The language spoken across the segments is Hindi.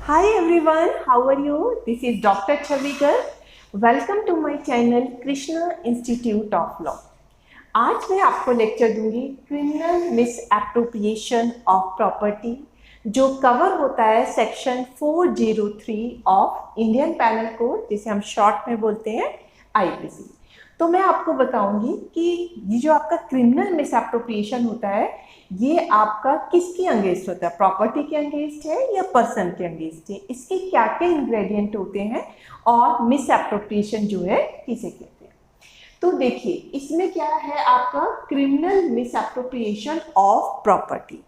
Hi everyone, how are you? This is Dr. Chavikar. Welcome to my channel Krishna Institute of Law. आज मैं आपको लेक्चर दूंगी criminal miss appropriation of property जो कवर होता है section 403 of Indian panel code, जिसे हम शॉर्ट में बोलते हैं आईपीसी। तो मैं आपको बताऊंगी कि ये जो आपका क्रिमिनल मिस एप्रोप्रिएशन होता है ये आपका किसके अगेंस्ट होता है, प्रॉपर्टी के अगेंस्ट है या पर्सन के अगेंस्ट है, इसके क्या क्या इंग्रेडिएंट होते हैं और मिस एप्रोप्रिएशन जो है किसे कहते हैं। तो देखिए इसमें क्या है आपका criminal miss appropriation of property.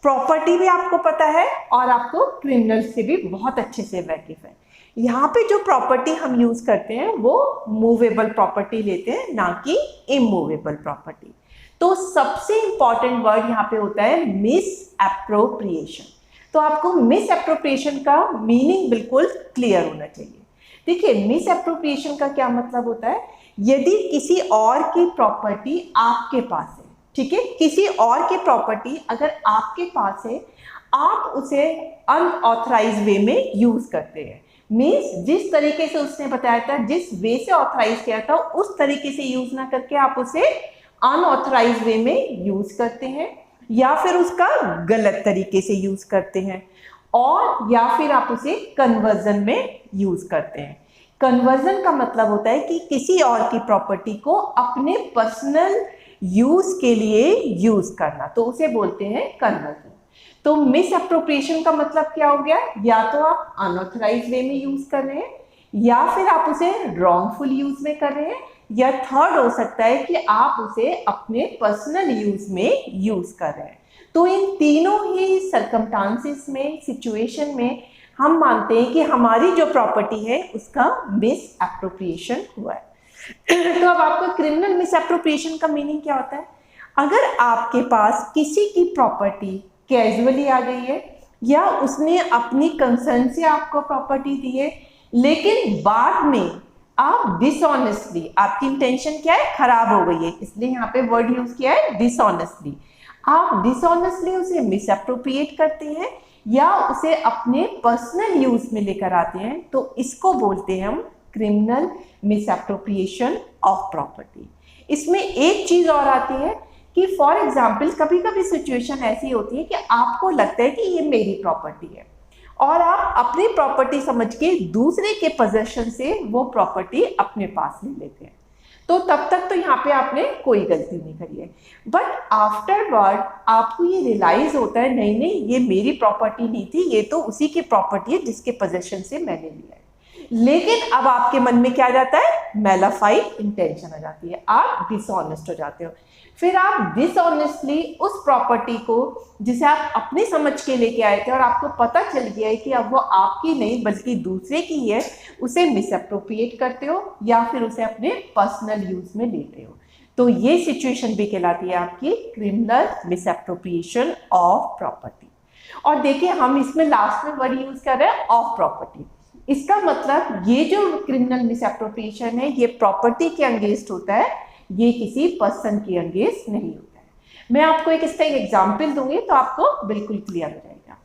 Property भी आपको पता है और आपको क्रिमिनल से भी बहुत अच्छे से वाकिफ है। यहाँ पे जो प्रॉपर्टी हम यूज करते हैं वो मूवेबल प्रॉपर्टी लेते हैं, ना कि इमूवेबल प्रॉपर्टी। तो सबसे इंपॉर्टेंट वर्ड यहाँ पे होता है मिस एप्रोप्रिएशन। तो आपको मिस एप्रोप्रिएशन का मीनिंग बिल्कुल क्लियर होना चाहिए। देखिए मिस एप्रोप्रिएशन का क्या मतलब होता है, यदि किसी और की प्रॉपर्टी आपके पास है, ठीक है, किसी और की प्रॉपर्टी अगर आपके पास है, आप उसे अनऑथराइज वे में यूज करते हैं। मीन्स जिस तरीके से उसने बताया था, जिस वे से ऑथराइज किया था, उस तरीके से यूज ना करके आप उसे अनऑथराइज वे में यूज करते हैं, या फिर उसका गलत तरीके से यूज करते हैं, और या फिर आप उसे कन्वर्जन में यूज करते हैं। कन्वर्जन का मतलब होता है कि किसी और की प्रॉपर्टी को अपने पर्सनल यूज के लिए यूज करना, तो उसे बोलते हैं कन्वर्जन। तो मिस एप्रोप्रिएशन का मतलब क्या हो गया, या तो आप अनऑथराइज वे में यूज कर रहे हैं, या फिर आप उसे रॉन्गफुल यूज में कर रहे हैं, या थर्ड हो सकता है कि आप उसे अपने पर्सनल यूज में यूज कर रहे हैं। तो इन तीनों ही सर्कमस्टांसेस में, सिचुएशन में हम मानते हैं कि हमारी जो प्रॉपर्टी है उसका मिस एप्रोप्रिएशन हुआ है। तो अब आपको क्रिमिनल मिस एप्रोप्रिएशन का मीनिंग क्या होता है, अगर आपके पास किसी की प्रॉपर्टी कैजुअली आ गई है, या उसने अपनी कंसर्न से आपको प्रॉपर्टी दी है, लेकिन बाद में आप डिसऑनेस्टली, आपकी इंटेंशन क्या है, खराब हो गई है, इसलिए यहाँ पे वर्ड यूज किया है डिसऑनेस्टली, आप डिसऑनेस्टली उसे मिस एप्रोप्रिएट करते हैं या उसे अपने पर्सनल यूज में लेकर आते हैं, तो इसको बोलते हैं हम criminal miss appropriation of property. इसमें एक चीज और आती है कि फॉर एग्जाम्पल कभी कभी सिचुएशन ऐसी होती है कि आपको लगता है कि ये मेरी प्रॉपर्टी है और आप अपनी प्रॉपर्टी समझ के दूसरे के पोजेशन से वो प्रॉपर्टी अपने पास ले लेते हैं। तो तब तक तो यहाँ पे आपने कोई गलती नहीं करी है, बट आफ्टरवर्ड आपको ये रियलाइज होता है नहीं नहीं ये मेरी प्रॉपर्टी नहीं थी, ये तो उसी की प्रॉपर्टी है जिसके पोजेशन से मैंने लिया है। लेकिन अब आपके मन में क्या आ जाता है, मैलाफाइड इंटेंशन आ जाती है, आप डिसऑनेस्ट हो जाते हो। फिर आप डिसऑनेस्टली उस प्रॉपर्टी को जिसे आप अपने समझ के लेके आए थे और आपको पता चल गया है कि अब वो आपकी नहीं बल्कि दूसरे की है, उसे मिस एप्रोप्रिएट करते हो या फिर उसे अपने पर्सनल यूज में लेते हो। तो ये सिचुएशन भी कहलाती है आपकी criminal miss appropriation of property. और देखिए हम इसमें लास्ट में वर्ड यूज कर रहे हैं ऑफ प्रॉपर्टी। इसका मतलब ये जो क्रिमिनल मिस एप्रोप्रिएशन है ये प्रॉपर्टी के अगेंस्ट होता है, ये किसी पर्सन के अगेंस्ट नहीं होता है। मैं आपको इसका एक एग्जाम्पल दूंगी तो आपको बिल्कुल क्लियर हो जाएगा।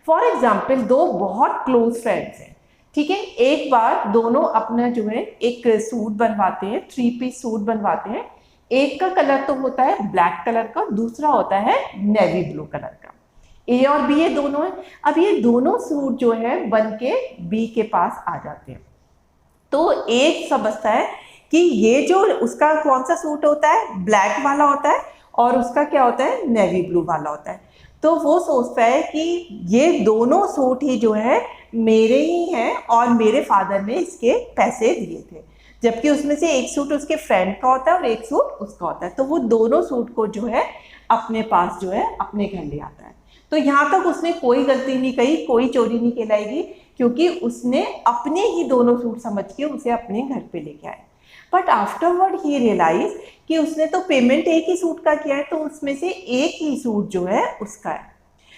फॉर एग्जाम्पल दो बहुत क्लोज फ्रेंड्स हैं, ठीक है, एक बार दोनों अपना जो है एक सूट बनवाते हैं, 3 पीस सूट बनवाते हैं। एक का कलर तो होता है ब्लैक कलर का, दूसरा होता है नेवी ब्लू कलर का। ए और बी ये दोनों है। अब ये दोनों सूट जो है बन के बी के पास आ जाते हैं। तो एक समझता है कि ये जो उसका कौन सा सूट होता है, ब्लैक वाला होता है, और उसका क्या होता है, नेवी ब्लू वाला होता है। तो वो सोचता है कि ये दोनों सूट ही जो है मेरे ही हैं और मेरे फादर ने इसके पैसे दिए थे, जबकि उसमें से एक सूट उसके फ्रेंड का होता है और एक सूट उसका होता है। तो वो दोनों सूट को जो है अपने पास जो है अपने घर ले आता है। तो यहाँ तक उसने कोई गलती नहीं कही, कोई चोरी नहीं कहलाएगी, क्योंकि उसने अपने ही दोनों सूट समझ के उसे अपने घर पे लेके आया। बट आफ्टरवर्ड ही रियलाइज कि उसने तो पेमेंट एक ही सूट का किया है, तो उसमें से एक ही सूट जो है उसका है,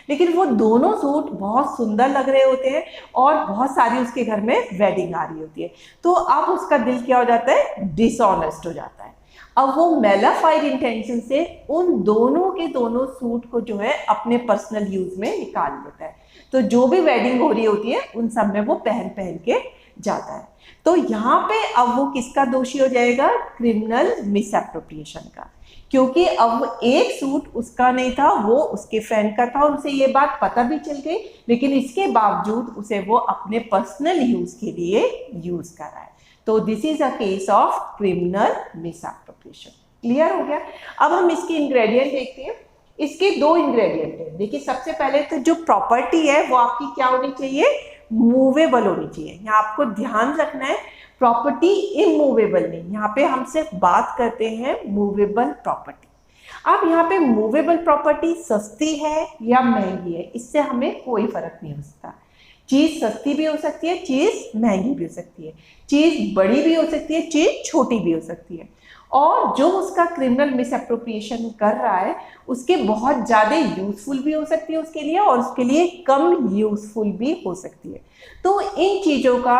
लेकिन वो दोनों सूट बहुत सुंदर लग रहे होते हैं और बहुत सारी उसके घर में वेडिंग आ रही होती है। तो अब उसका दिल क्या हो जाता है, डिसऑनेस्ट हो जाता है। अब वो मैलाफाइड इंटेंशन से उन दोनों के दोनों सूट को जो है अपने पर्सनल यूज में निकाल लेता है। तो जो भी वेडिंग हो रही होती है उन सब में वो पहन पहन के जाता है। तो यहाँ पे अब वो किसका दोषी हो जाएगा? क्रिमिनल मिसअप्रोप्रिएशन का, क्योंकि अब एक सूट उसका नहीं था, वो उसके फ्रेंड का था और उसे ये बात पता भी चल गई, लेकिन इसके बावजूद उसे वो अपने पर्सनल यूज के लिए यूज कर रहा है। तो this is a case of criminal misappropriation. Clear हो गया? अब हम इसके इंग्रेडिएंट देखते हैं। इसके दो इंग्रेडिएंट हैं। देखिए, सबसे पहले तो जो प्रॉपर्टी है वो आपकी क्या होनी चाहिए? मूवेबल होनी चाहिए। यहाँ आपको ध्यान रखना है, प्रॉपर्टी इमूवेबल नहीं, यहाँ पे हम सिर्फ बात करते हैं मूवेबल प्रॉपर्टी। अब यहाँ पे मूवेबल प्रॉपर्टी सस्ती है या महंगी है, इससे हमें कोई फर्क नहीं हो सकता। चीज सस्ती भी हो सकती है, चीज महंगी भी हो सकती है, चीज बड़ी भी हो सकती है, चीज छोटी भी हो सकती है। और जो उसका क्रिमिनल मिसअप्रोप्रिएशन कर रहा है उसके बहुत ज़्यादा यूजफुल भी हो सकती है उसके लिए, और उसके लिए कम यूजफुल भी हो सकती है। तो इन चीज़ों का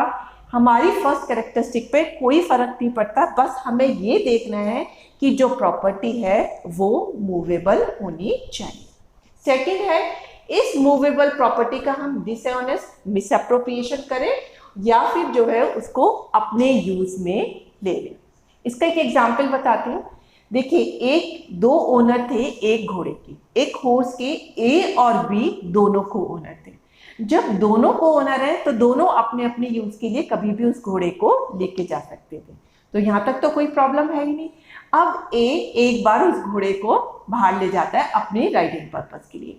हमारी फर्स्ट कैरेक्टरिस्टिक पे कोई फर्क नहीं पड़ता, बस हमें ये देखना है कि जो प्रॉपर्टी है वो मूवेबल होनी चाहिए। सेकंड है, इस मूवेबल प्रॉपर्टी का हम डिसऑनेस्ट मिसअप्रोप्रिएशन करें या फिर जो है उसको अपने यूज में ले लें। इसका एक एग्जाम्पल बताती हूँ। देखिए, दो ओनर थे एक घोड़े की, एक हॉर्स के। ए और बी दोनों को ओनर थे। जब दोनों को ओनर है तो दोनों अपने अपने यूज के लिए कभी भी उस घोड़े को लेके जा सकते थे, तो यहाँ तक तो कोई प्रॉब्लम है ही नहीं। अब ए एक बार उस घोड़े को बाहर ले जाता है अपनी राइडिंग पर्पज के लिए।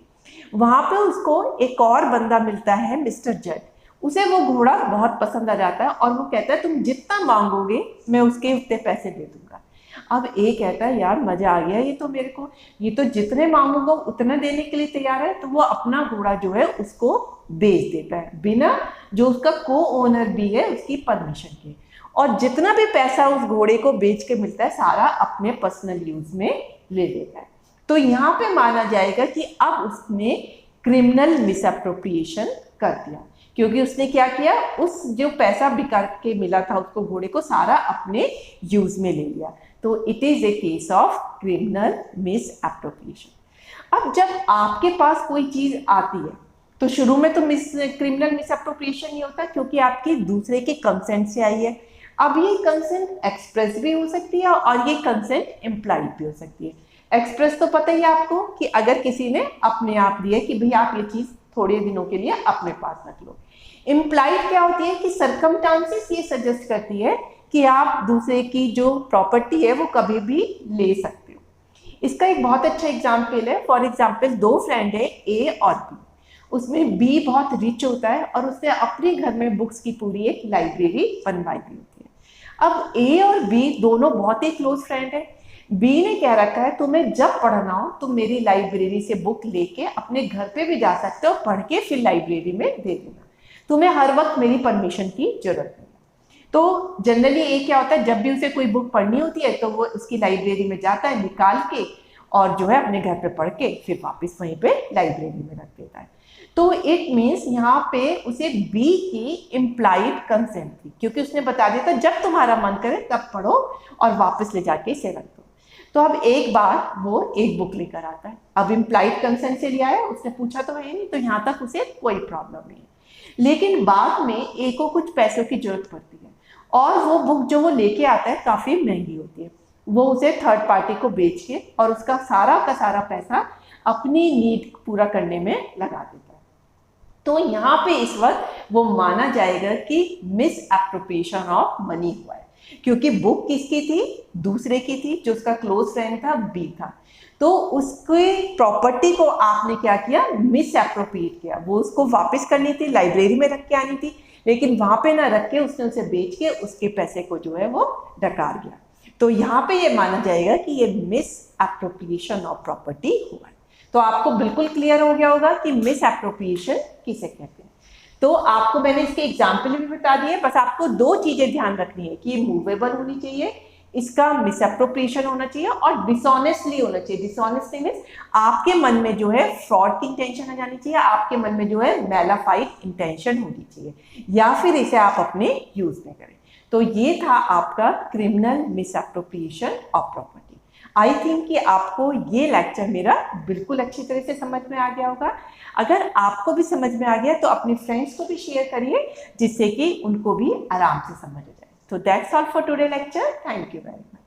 वहां पे उसको एक और बंदा मिलता है, मिस्टर जज। उसे वो घोड़ा बहुत पसंद आ जाता है और वो कहता है तुम जितना मांगोगे मैं उसके उतने पैसे दे दूंगा। अब ए कहता है यार मजा आ गया, ये तो जितने मांगूंगा उतना देने के लिए तैयार है। तो वो अपना घोड़ा जो है उसको बेच देता है बिना जो उसका को ओनर भी है उसकी परमिशन के, और जितना भी पैसा उस घोड़े को बेच के मिलता है सारा अपने पर्सनल यूज में ले लेता है। तो यहाँ पे माना जाएगा कि अब उसने क्रिमिनल मिसअप्रोप्रिएशन कर दिया, क्योंकि उसने क्या किया, उस जो पैसा बिका के मिला था उसको घोड़े को सारा अपने यूज में ले लिया। तो it is a case of criminal misappropriation. अब जब आपके पास कोई चीज आती है तो शुरू में तो क्रिमिनल मिसअप्रोप्रिएशन नहीं होता, क्योंकि आपकी दूसरे के कंसेंट से आई है। अब ये कंसेंट एक्सप्रेस भी हो सकती है और ये कंसेंट इम्प्लाइड भी हो सकती है। एक्सप्रेस तो पता ही है आपको कि अगर किसी ने अपने आप दिया कि भैया आप ये चीज थोड़े दिनों के लिए अपने पास रख लो। इम्प्लाइड क्या होती है कि सर्कमस्टांसेस ये सजेस्ट करती है कि आप दूसरे की जो प्रॉपर्टी है वो कभी भी ले सकते हो। इसका एक बहुत अच्छा एग्जाम्पल है। फॉर एग्जाम्पल, दो फ्रेंड है ए और बी। उसमें बी बहुत रिच होता है और उसने अपने घर में बुक्स की पूरी एक लाइब्रेरी बनवाई हुई होती है। अब ए और बी दोनों बहुत ही क्लोज फ्रेंड है। बी ने क्या रखा है, तुम्हें जब पढ़ना हो तुम मेरी लाइब्रेरी से बुक लेके अपने घर पे भी जा सकते हो, पढ़ के फिर लाइब्रेरी में दे देना, तुम्हें हर वक्त मेरी परमिशन की जरूरत नहीं। तो जनरली ये क्या होता है, जब भी उसे कोई बुक पढ़नी होती है तो वो उसकी लाइब्रेरी में जाता है निकाल के, और जो है अपने घर पे पढ़ के फिर वापस वहीं पे लाइब्रेरी में रख देता है। तो इट मीन्स यहाँ पे उसे बी की इम्प्लाइड कंसेंट थी, क्योंकि उसने बता दिया था जब तुम्हारा मन करे तब पढ़ो और वापस ले जाके इसे रख दो। तो अब एक बार वो एक बुक लेकर आता है, अब इम्प्लाइड कंसेंट से लिया है, उसने पूछा तो है नहीं, तो यहाँ तक उसे कोई प्रॉब्लम नहीं है। लेकिन बाद में ए को कुछ पैसों की जरूरत पड़ती है और वो बुक जो वो लेके आता है काफ़ी महंगी होती है। वो उसे थर्ड पार्टी को बेच के और उसका सारा का सारा पैसा अपनी नीड पूरा करने में लगा देता है। तो यहाँ पे इस वक्त वो माना जाएगा कि मिस एप्रोप्रिएशन ऑफ मनी हुआ है, क्योंकि बुक किसकी थी, दूसरे की थी, जो उसका क्लोज फ्रेंड था बी था। तो उसकी प्रॉपर्टी को आपने क्या किया, मिस एप्रोप्रिएट किया। वो उसको वापस करनी थी, लाइब्रेरी में रख के आनी थी, लेकिन वहां पे ना रख के उसने उसे बेच के उसके पैसे को जो है वो डकार गया। तो यहाँ पे ये माना जाएगा कि ये मिस एप्रोप्रिएशन ऑफ प्रॉपर्टी हुआ है। तो आपको बिल्कुल क्लियर हो गया होगा कि मिस एप्रोप्रिएशन किसे कहते हैं। तो आपको मैंने इसके एग्जाम्पल भी बता दिए, बस आपको दो चीजें ध्यान रखनी है कि मूवेबल होनी चाहिए, इसका मिसअप्रोप्रिएशन होना चाहिए, और डिसऑनेस्टली होना चाहिए। डिसऑनेस्टली मीन्स आपके मन में जो है फ्रॉड की इंटेंशन आ जानी चाहिए, आपके मन में जो है मैलाफाइड इंटेंशन होनी चाहिए, या फिर इसे आप अपने यूज में करें। तो ये था आपका criminal misappropriation of property. I think कि आपको ये लेक्चर मेरा बिल्कुल अच्छी तरह से समझ में आ गया होगा। अगर आपको भी समझ में आ गया तो अपने फ्रेंड्स को भी शेयर करिए, जिससे कि उनको भी आराम से समझ आ जाए। तो that's all for today lecture. Thank you very much.